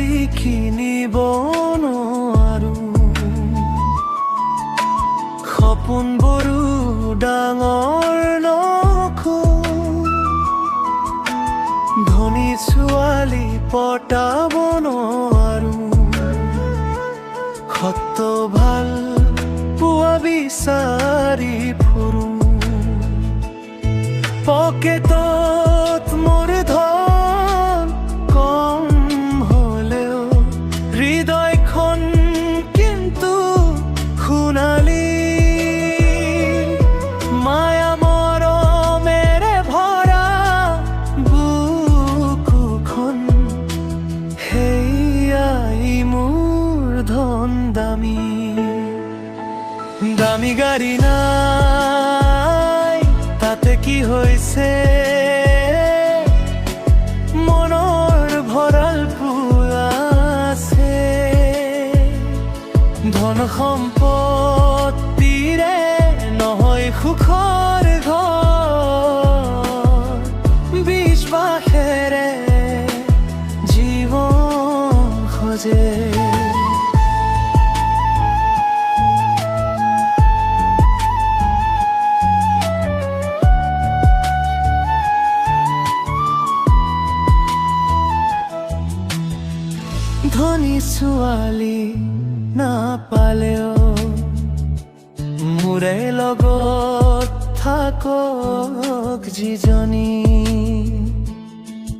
গাড়ী কিনিব নোৱাৰো, সপোনবোৰো ডাঙৰ নখো, ধনী ছোৱালী পটাব নোৱাৰো, সত ভাল পোৱা বিচাৰি ফুৰো, পকেটত মোৰ ধন কম হলেও হৃদয়খন কিন্তু সোণালী, মায়া মৰমেৰে ভৰা বুকুখন, সেয়াই মোৰ ধন দামী। দামী গাড়ী নাই তাতে কি হৈছে, মনৰ ভঁৰাল ফুল আছে, ধন সম্পত্তিৰে নহয় সুখৰ ঘৰ, বিশ্বাসেৰে জীৱন সজে। ধনী ছোৱালী নাপালেও মোৰে লগত থাকক যিজনী,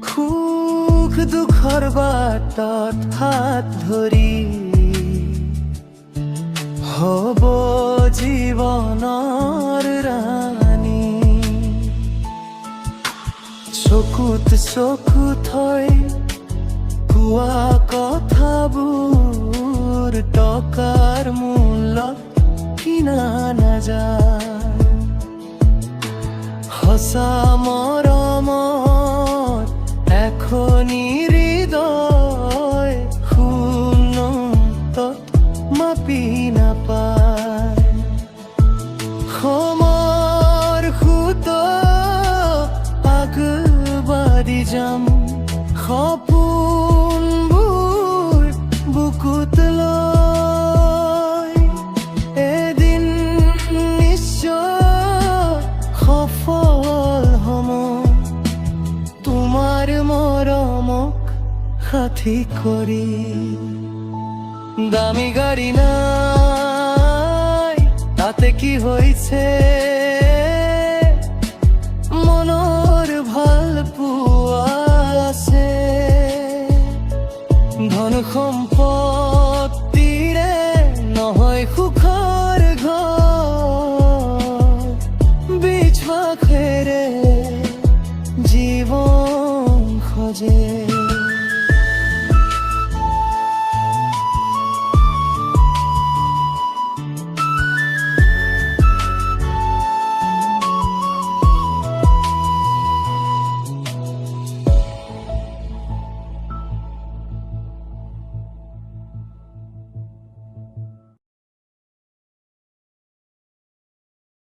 সুখ দুখৰ বাটত হাত ধৰি হ'ব জীৱনৰ ৰাণী, চকুত চকু থৈ কোৱা কথাবোৰ টকাৰ মূল্যত কিনা নাযায়, সঁচা মৰমত এখনি হৃদয় শূন্যতত মাপি নাপায়, সময় খুত আগবাঢ়ি যাম, সপোনবোৰ বুকুত লৈ এদিন নিশ্চয় সফল হম, তোমাৰ মৰমক সাথী কৰি। দামী গাড়ী নাই তাতে কি হৈছে, মনৰ ভাল পোৱা আছে, ধন সম্পদ